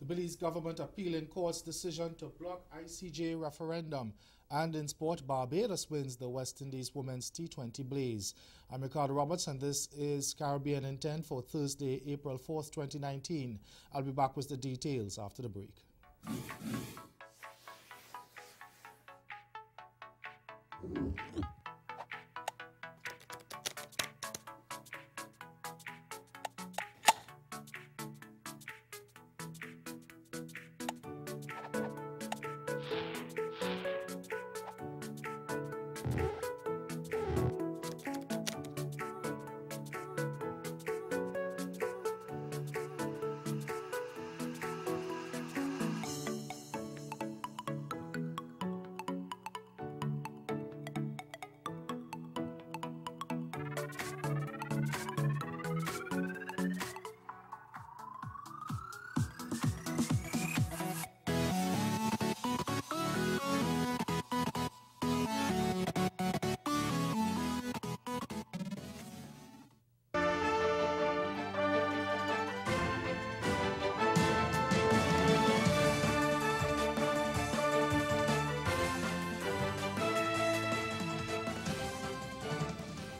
The Belize government appealing court's decision to block ICJ referendum. And in sport, Barbados wins the West Indies Women's T20 Blaze. I'm Ricardo Roberts, and this is Caribbean in 10 for Thursday, April 4th, 2019. I'll be back with the details after the break.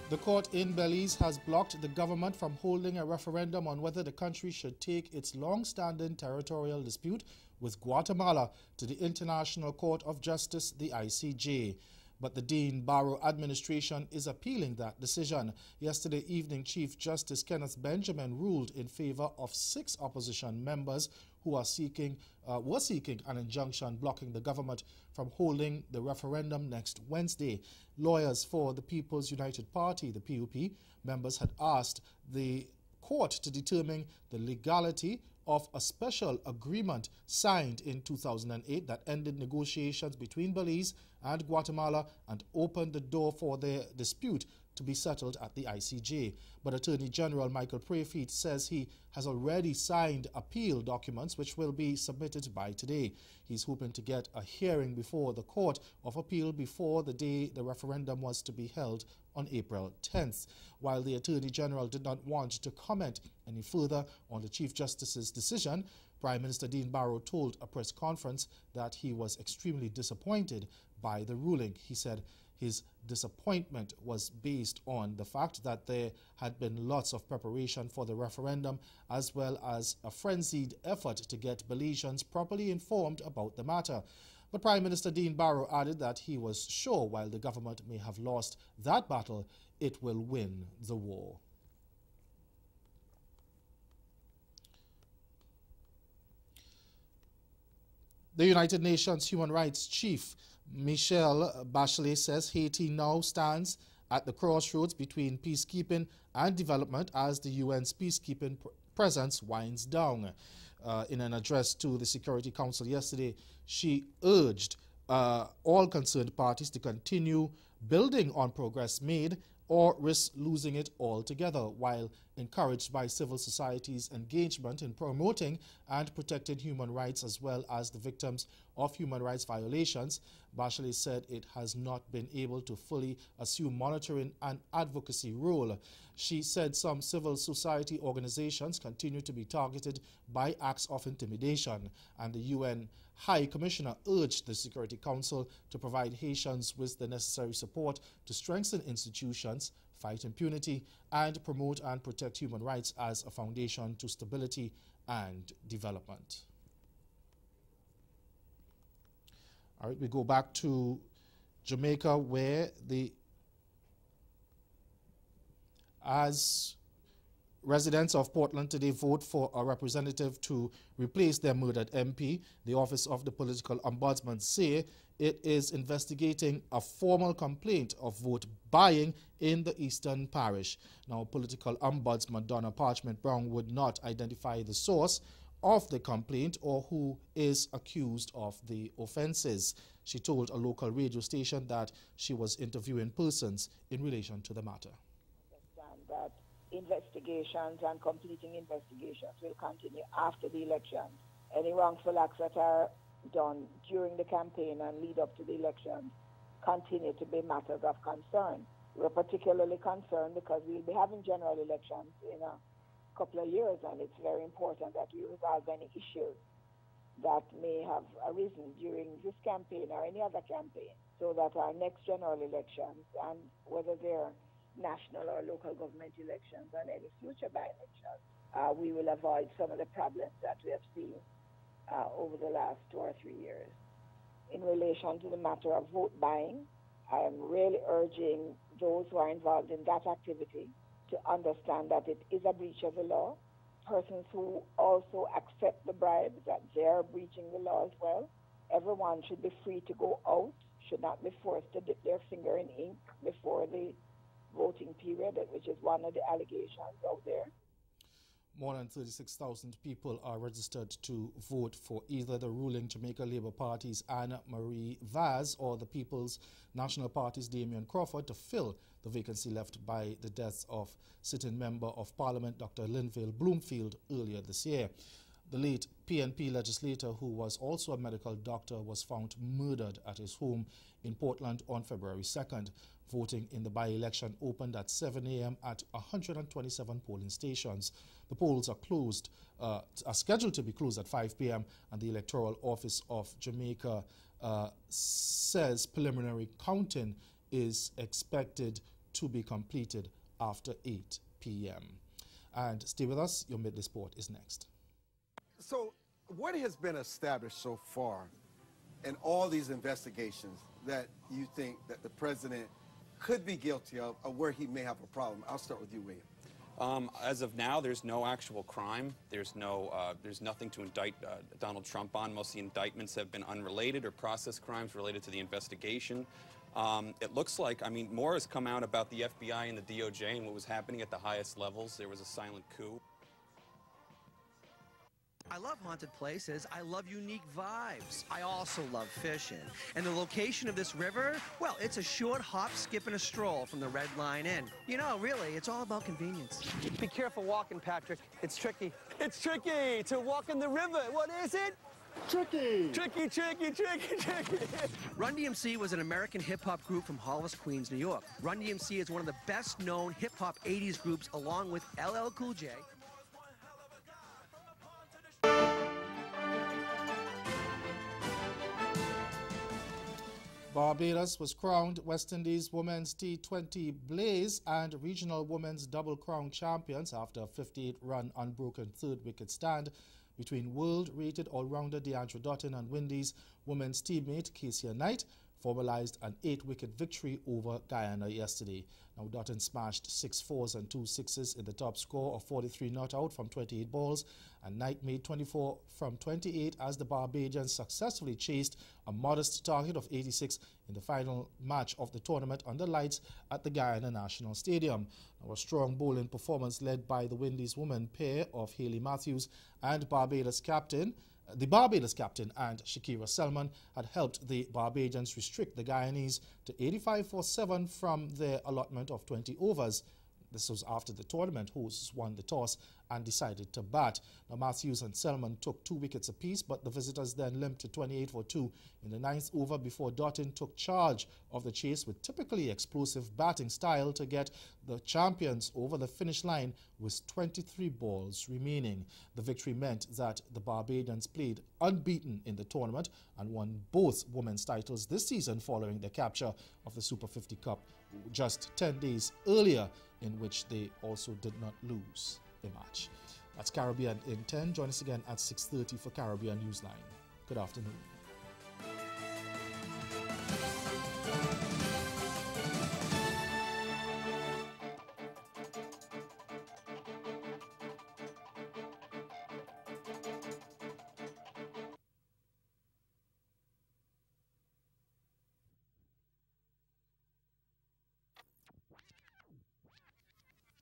The court in Belize has blocked the government from holding a referendum on whether the country should take its long-standing territorial dispute with Guatemala to the International Court of Justice, the ICJ. But the Dean Barrow administration is appealing that decision. Yesterday evening, Chief Justice Kenneth Benjamin ruled in favor of 6 opposition members who were seeking an injunction blocking the government from holding the referendum next Wednesday. Lawyers for the People's United Party, the PUP, members had asked the court to determine the legality of a special agreement signed in 2008 that ended negotiations between Belize and Guatemala and opened the door for their dispute to be settled at the ICJ. But Attorney General Michael Prayfeet says he has already signed appeal documents which will be submitted by today. He's hoping to get a hearing before the Court of Appeal before the day the referendum was to be held on April 10th. While the Attorney General did not want to comment any further on the Chief Justice's decision, Prime Minister Dean Barrow told a press conference that he was extremely disappointed by the ruling. He said his disappointment was based on the fact that there had been lots of preparation for the referendum, as well as a frenzied effort to get Belizeans properly informed about the matter. But Prime Minister Dean Barrow added that he was sure while the government may have lost that battle, it will win the war. The United Nations Human Rights Chief Michelle Bachelet says Haiti now stands at the crossroads between peacekeeping and development as the UN's peacekeeping presence winds down. In an address to the Security Council yesterday, she urged all concerned parties to continue building on progress made or risk losing it altogether, while encouraged by civil society's engagement in promoting and protecting human rights as well as the victims of human rights violations. Bachelet said it has not been able to fully assume monitoring and advocacy role. She said some civil society organizations continue to be targeted by acts of intimidation, and the UN High Commissioner urged the Security Council to provide Haitians with the necessary support to strengthen institutions, fight impunity, and promote and protect human rights as a foundation to stability and development. All right, we go back to Jamaica, where as residents of Portland today vote for a representative to replace their murdered MP, the Office of the Political Ombudsman say it is investigating a formal complaint of vote buying in the Eastern Parish. Now, Political Ombudsman Donna Parchment Brown would not identify the source of the complaint or who is accused of the offences. She told a local radio station that she was interviewing persons in relation to the matter. That investigations and completing investigations will continue after the election. Any wrongful acts that are done during the campaign and lead up to the election continue to be matters of concern. We're particularly concerned because we'll be having general elections in a couple of years, and it's very important that we resolve any issues that may have arisen during this campaign or any other campaign, so that our next general elections, and whether they're national or local government elections and any future by-elections, we will avoid some of the problems that we have seen over the last 2 or 3 years. In relation to the matter of vote buying, I am really urging those who are involved in that activity to understand that it is a breach of the law. Persons who also accept the bribe, that they are breaching the law as well. Everyone should be free to go out, should not be forced to dip their finger in ink before the voting period, which is one of the allegations out there. More than 36,000 people are registered to vote for either the ruling Jamaica Labour Party's Anna Marie Vaz or the People's National Party's Damian Crawford to fill the vacancy left by the death of sitting Member of Parliament Dr. Linville Bloomfield earlier this year. The late PNP legislator, who was also a medical doctor, was found murdered at his home in Portland on February 2nd. Voting in the by-election opened at 7 a.m. at 127 polling stations. The polls are scheduled to be closed at 5 p.m. and the Electoral Office of Jamaica says preliminary counting is expected to be completed after 8 p.m. And stay with us, your Midday Sport is next. So what has been established so far in all these investigations that you think that the president could be guilty of, or where he may have a problem? I'll start with you, William. As of now, there's no actual crime. There's nothing to indict Donald Trump on. Most of the indictments have been unrelated or process crimes related to the investigation. It looks like, more has come out about the FBI and the DOJ and what was happening at the highest levels. There was a silent coup. I love haunted places. I love unique vibes. I also love fishing. And the location of this river, well, it's a short hop, skip, and a stroll from the Red Line Inn. You know, really, it's all about convenience. Be careful walking, Patrick. It's tricky. It's tricky to walk in the river. What is it? Tricky! Tricky, tricky, tricky, tricky. Run DMC was an American hip-hop group from Hollis, Queens, New York. Run DMC is one of the best-known hip-hop 80s groups, along with LL Cool J. Barbados was crowned West Indies Women's T20 Blaze and Regional Women's Double Crown champions after a 58-run unbroken third-wicket stand between world-rated all-rounder Deandra Dottin and Windies women's teammate Casey Knight formalized an 8-wicket victory over Guyana yesterday. Now, Dottin smashed 6 fours and 2 sixes in the top score of 43 not out from 28 balls, and Knight made 24 from 28 as the Barbadians successfully chased a modest target of 86 in the final match of the tournament under lights at the Guyana National Stadium. Now, a strong bowling performance led by the Windies women pair of Hayley Matthews and the Barbados captain and Shakira Selman had helped the Barbadians restrict the Guyanese to 85 for 7 from their allotment of 20 overs. This was after the tournament hosts won the toss and decided to bat. Now, Matthews and Selman took 2 wickets apiece, but the visitors then limped to 28 for 2 in the 9th over before Dottin took charge of the chase with typically explosive batting style to get the champions over the finish line with 23 balls remaining. The victory meant that the Barbadians played unbeaten in the tournament and won both women's titles this season following the capture of the Super 50 Cup just 10 days earlier, in which they also did not lose a match. That's Caribbean in 10. Join us again at 6:30 for Caribbean Newsline. Good afternoon.